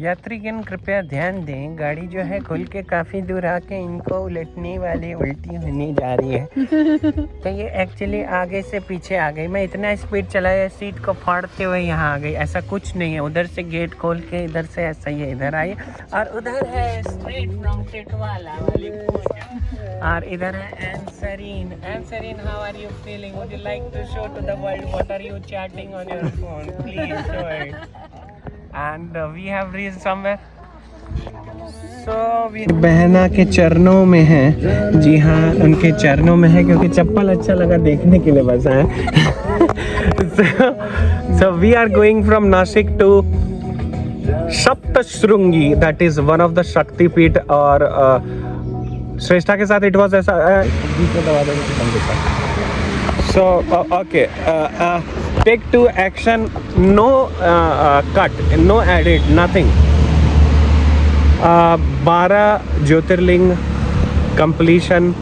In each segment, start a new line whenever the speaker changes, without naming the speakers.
यात्रीगण कृपया ध्यान दें, गाड़ी जो है खुल के काफ़ी दूर आके इनको उलटने वाली उल्टी होने जा रही है। तो ये एक्चुअली आगे से पीछे आ गई। मैं इतना स्पीड चलाया, सीट को फाड़ते हुए यहाँ आ गई। ऐसा कुछ नहीं है, उधर से गेट खोल के इधर से ऐसा ही है, इधर आई और उधर है स्ट्रेट फ्रॉम टिटवाला वाली पूजा। और इधर है एंसरीन। एंसरीन, how are you feeling? Would you like to show to the world what are you chatting on your phone? Please show it. And we have reached somewhere. So we बहना के चरणों में है। जी हाँ, उनके चरणों में है क्योंकि चप्पल अच्छा लगा देखने के लिए बस है। So we are going from Nashik to Saptashrungi, that is one of the Shakti Peeth। और श्रेष्ठा के साथ it was ऐसा so okay, take 2 action, no cut, no edit, nothing। 12 ज्योतिर्लिंग कंप्लीशन।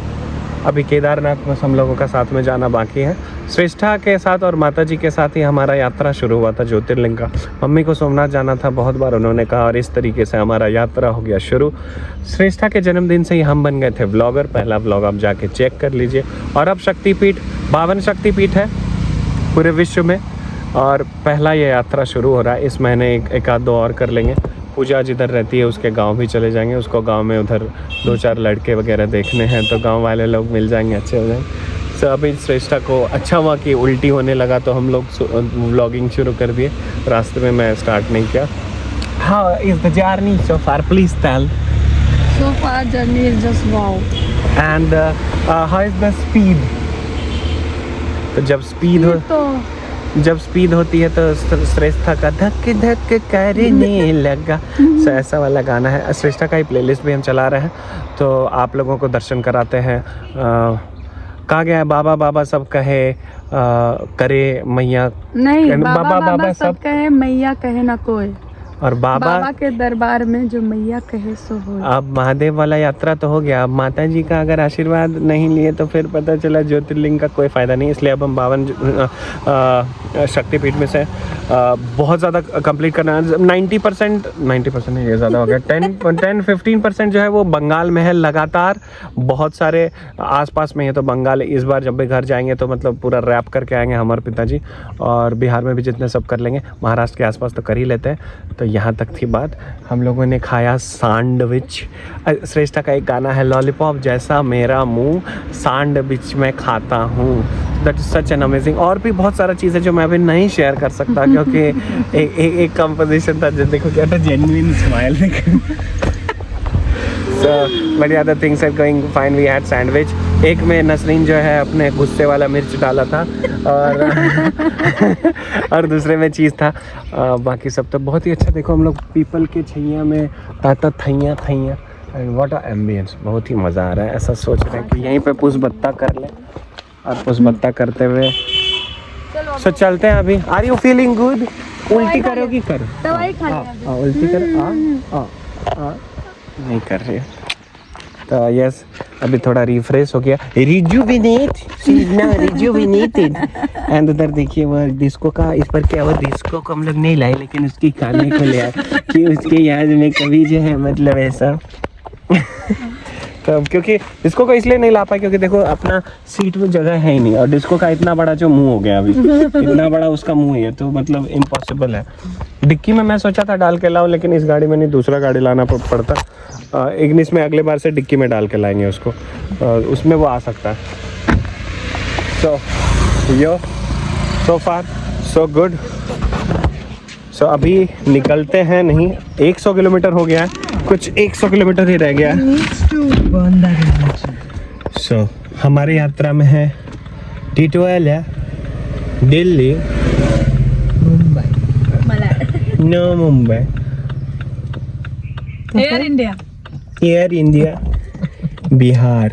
अभी केदारनाथ में हम लोगों का साथ में जाना बाकी है। श्रेष्ठा के साथ और माता जी के साथ ही हमारा यात्रा शुरू हुआ था ज्योतिर्लिंग का। मम्मी को सोमनाथ जाना था, बहुत बार उन्होंने कहा, और इस तरीके से हमारा यात्रा हो गया शुरू। श्रेष्ठा के जन्मदिन से ही हम बन गए थे व्लॉगर। पहला व्लॉग आप जाके चेक कर लीजिए। और अब शक्तिपीठ 52 शक्तिपीठ है पूरे विश्व में, और पहला ये यात्रा शुरू हो रहा है। इस महीने एक आध 2 और कर लेंगे। पूजा जिधर रहती है उसके गांव भी चले जाएंगे। उसको गांव में उधर 2-4 लड़के वगैरह देखने हैं, तो गांव वाले लोग मिल जाएंगे, अच्छे हो जाएंगे। सो अभी श्रेष्ठा को अच्छा हुआ कि उल्टी होने लगा तो हम लोग व्लॉगिंग शुरू कर दिए। रास्ते में मैं स्टार्ट नहीं किया। How is the journey so far? Please tell.
So far journey is just wow.
And how is the speed? तो जब स्पीड होती है तो श्रेष्ठा का धक धक करने लगा। सो ऐसा वाला गाना है। श्रेष्ठा का ही प्लेलिस्ट भी हम चला रहे हैं, तो आप लोगों को दर्शन कराते हैं। कहा गया है बाबा बाबा सब कहे, करे मैया
नहीं, बाबा बाबा सब कहे, मैया कहे ना कोई।
और बाबा
के दरबार में जो मैया कहे सो हो।
अब महादेव वाला यात्रा तो हो गया। अब माता जी का अगर आशीर्वाद नहीं लिए तो फिर पता चला ज्योतिर्लिंग का कोई फ़ायदा नहीं। इसलिए अब हम 52 शक्तिपीठ में से बहुत ज़्यादा कंप्लीट करना है। 90% नहीं, ये ज़्यादा हो गया। 10-15% जो है वो बंगाल में है लगातार। बहुत सारे आसपास में है, तो बंगाल इस बार जब भी घर जाएंगे तो मतलब पूरा रैप करके आएंगे हमारे पिताजी। और बिहार में भी जितने सब कर लेंगे, महाराष्ट्र के आसपास तो कर ही लेते हैं। तो यहाँ तक थी बात। हम लोगों ने खाया सैंडविच। श्रेष्ठा का एक गाना है, लॉलीपॉप जैसा मेरा मुंह सैंडविच में खाता हूँ। That is such an amazing. और भी बहुत सारा चीज़ है जो मैं अभी नहीं शेयर कर सकता क्योंकि एक कंपोजिशन था जो देखो क्या था, genuine smile. So, but yeah, the things are going fine. We had sandwich. एक में नसरीन जो है अपने गुस्से वाला मिर्च डाला था और और दूसरे में चीज़ था। बाकी सब तो बहुत ही अच्छा। देखो हम लोग पीपल के छैया में ताता थैया एंड व्हाट अ एम्बियंस। बहुत ही मज़ा आ रहा है। ऐसा सोच रहे हैं कि यहीं पे पुष्पत्ता कर लें, और पुष्पत्ता करते हुए सो चलते हैं अभी। Are you feeling good? उल्टी करोगी? कर
दवाई खा लिया।
उल्टी कर। नहीं कर रही है तो यस, अभी थोड़ा रिफ्रेश हो गया, रिजुविनेटेड। एंड उधर देखिए वो डिस्को का, इस पर क्या हुआ, डिस्को को हम लोग नहीं लाए लेकिन उसकी खाने को ले आए कि उसके याद में कभी जो है मतलब ऐसा। तो क्योंकि डिस्को को इसलिए नहीं ला पाए क्योंकि देखो अपना सीट में जगह है ही नहीं, और डिस्को का इतना बड़ा जो मुंह हो गया अभी, इतना बड़ा उसका मुंह है, तो मतलब इम्पॉसिबल है। डिक्की में मैं सोचा था डाल के लाऊं, लेकिन इस गाड़ी में नहीं, दूसरा गाड़ी लाना पड़ता। इग्निस में अगले बार से डिक्की में डाल के लाएंगे उसको, उसमें वो आ सकता है। सो फार सो गुड। सो अभी निकलते हैं। नहीं, 100 किलोमीटर हो गया है, कुछ 100 किलोमीटर ही रह गया है। सो हमारी यात्रा में है टिटवाला, दिल्ली, मुंबई, एयर इंडिया, बिहार।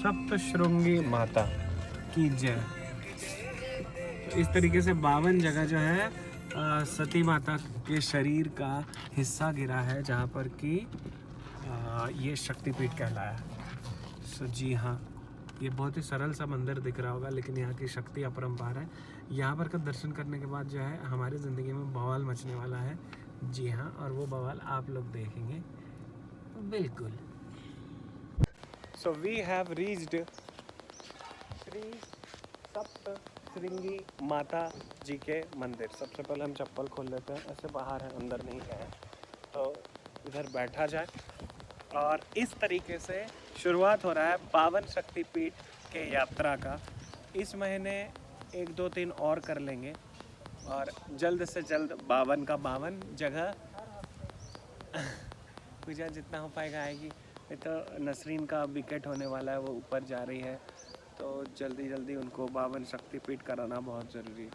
सप्तशृंगी माता की जय। तो इस तरीके से 52 जगह जो है सती माता के शरीर का हिस्सा गिरा है जहाँ पर कि ये शक्तिपीठ कहलाया। सो जी हाँ, ये बहुत ही सरल सा मंदिर दिख रहा होगा लेकिन यहाँ की शक्ति अपरंपार है। यहाँ पर का दर्शन करने के बाद जो है हमारी ज़िंदगी में बवाल मचने वाला है। जी हाँ, और वो बवाल आप लोग देखेंगे बिल्कुल। So we have reached Shri Saptashrungi Mata ji के मंदिर। सबसे पहले हम चप्पल खोल लेते हैं, ऐसे बाहर है, अंदर नहीं गए हैं। तो इधर बैठा जाए और इस तरीके से शुरुआत हो रहा है पावन शक्तिपीठ के यात्रा का। इस महीने 1 2 3 और कर लेंगे और जल्द से जल्द 52 का 52 जगह पूजा जितना हो पाएगा आएगी। नहीं तो नसरीन का विकेट होने वाला है, वो ऊपर जा रही है, तो जल्दी जल्दी उनको 52 शक्तिपीठ कराना बहुत ज़रूरी है।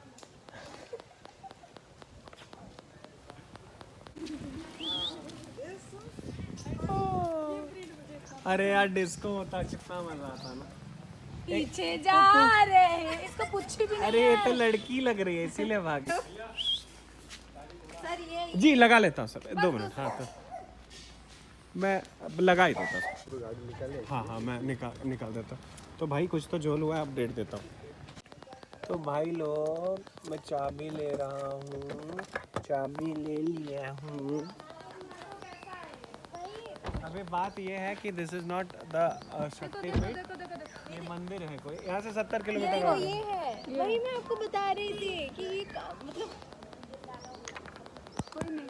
अरे यार डिस्को होता कितना मजा आता ना।
पीछे जा रहे हैं, इसको कुछ भी नहीं।
अरे ये तो लड़की लग रही है इसीलिए भाग।
सर ये
जी लगा लेता हूँ सर, 2 मिनट। हाँ तो मैं लगा ही देता हूँ। हाँ मैं निकाल देता हूँ। तो भाई कुछ तो झोल हुआ है, अपडेट देता हूँ। तो भाई लोग मैं चाबी ले रहा हूँ, चाबी ले लिया हूँ। अभी बात ये है कि दिस इज नॉट द शक्तिपीठ, ये मंदिर है कोई। यहाँ से 70 किलोमीटर
ये है, वही मैं आपको बता रही थी कि ये मतलब
कोई नहीं।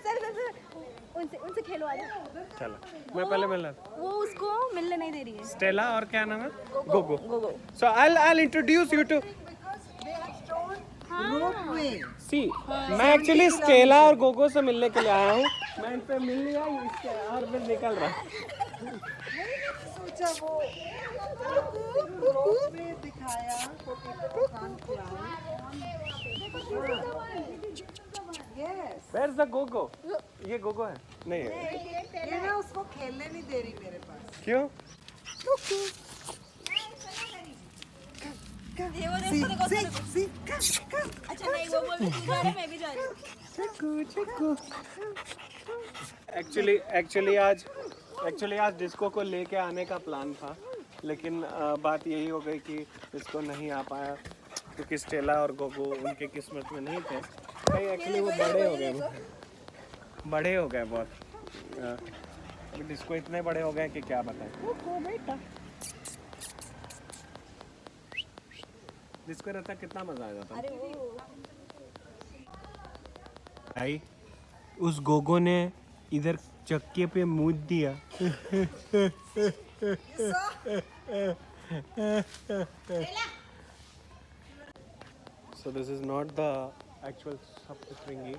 सर उनसे खेलो आज।
चलो मैं पहले मिलना।
वो उसको मिलने नहीं दे रही है।
स्टेला और क्या नाम है? गोगो।
गोगो।
सो I'll introduce you to सी। मैं एक्चुअली स्टेला और गोगो से मिलने के लिए आया हूँ। मैं इनसे मिल लिया और फिर निकल रहा।
सोचा वो में दिखाया
Where's the गोगो? ये गोगो है? नहीं है।
ये ना उसको खेलने नहीं दे रही मेरे पास।
क्यों?
ये वो देखो। अच्छा नहीं, वो बोल रही तू जा रही, मैं भी जा रही हूँ।
एक्चुअली आज डिस्को को लेके आने का प्लान था, लेकिन बात यही हो गई कि इसको नहीं आ पाया क्योंकि स्टेला और गोगो उनके किस्मत में नहीं थे। भाई एक्चुअली वो बड़े हो गए बहुत। डिस्को इतने बड़े हो गए कि क्या बताएं। डिस्को रहता कितना मजा आ जाता।
अरे वो
भाई उस गोगो ने इधर चक्के पे मूत दिया। So this is not the actual Saptashrungi.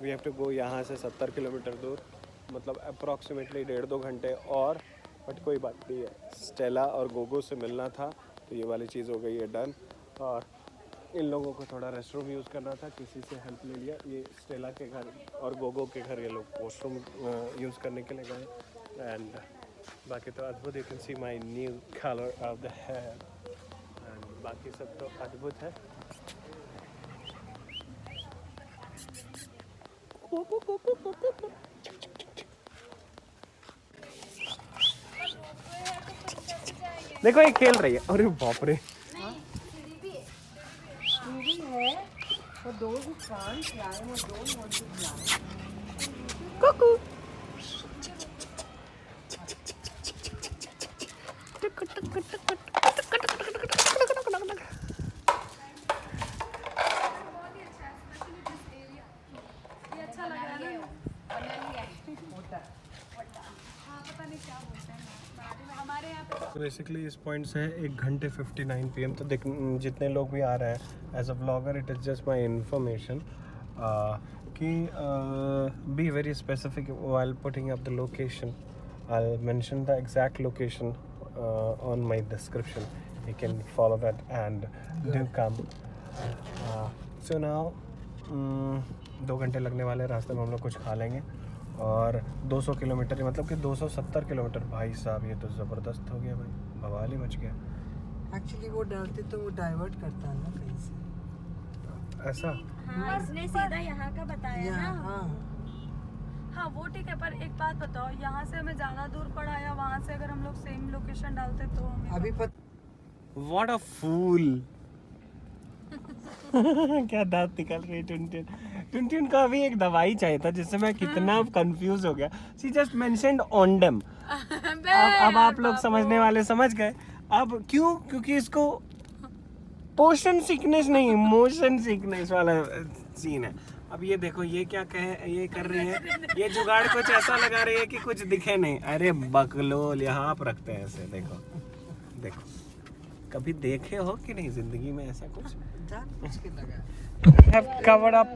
We have to go यहाँ से 70 किलोमीटर दूर, मतलब अप्रॉक्सीमेटली 1.5-2 घंटे और। बट कोई बात नहीं है, स्टेला और गोगो से मिलना था तो ये वाली चीज़ हो गई है डन। और इन लोगों को थोड़ा रेस्टरूम यूज़ करना था, किसी से हेल्प ले लिया। ये स्टेला के घर और गोगो के घर ये लोग वॉशरूम यूज़ करने के लिए गए। एंड बाकी तो अद्भुत, you can see my new colour of the hair. And बाकी सब तो अद्भुत है। देखो ये खेल रही है। अरे बाप रे,
है वो दो कान क्या है, वो दो मोटी क्या
बेसिकली इस पॉइंट से 1 घंटे 59 PM। तो देख जितने लोग भी आ रहे हैं as a blogger, it is just my information कि be very specific while putting up the location. I'll mention the exact location on my description. You can follow that and do come. So now 2 घंटे लगने वाले, रास्ते में हम लोग कुछ खा लेंगे और 200 किलोमीटर मतलब कि 270 किलोमीटर। भाई साहब ये तो ज़बरदस्त हो गया भाई, बवाल ही मच गया।
एक्चुअली वो डालते तो वो डाइवर्ट करता है ना कहीं से।
ऐसा
हाँ इसने सीधा यहाँ का बताया
यहाँ
ना।
हाँ
हाँ वो ठीक है, पर एक बात बताओ, यहाँ से हमें ज़्यादा दूर पड़ा या वहाँ से अगर हम लोग सेम लोकेशन डालते तो हमें
अभी
व्हाट अ फूल। क्या दांत निकल रही है टुनटुन। टुनटुन को अभी एक दवाई चाहिए था जिससे मैं कितना कंफ्यूज हो गया। शी जस्ट मेंशन्ड ओंडम। अब आप लोग समझने वाले समझ गए। अब क्यों? क्योंकि इसको पोषण सिकनेस नहीं, मोशन सिकनेस वाला सीन है। अब ये देखो ये क्या ये कर रही है, ये जुगाड़ कुछ ऐसा लगा रही है कि कुछ दिखे नहीं। अरे बकलोल, यहाँ आप रखते हैं ऐसे। देखो देखो, कभी देखे हो कि नहीं जिंदगी में ऐसा कुछ?
जान बुझ के लगा।
Have covered up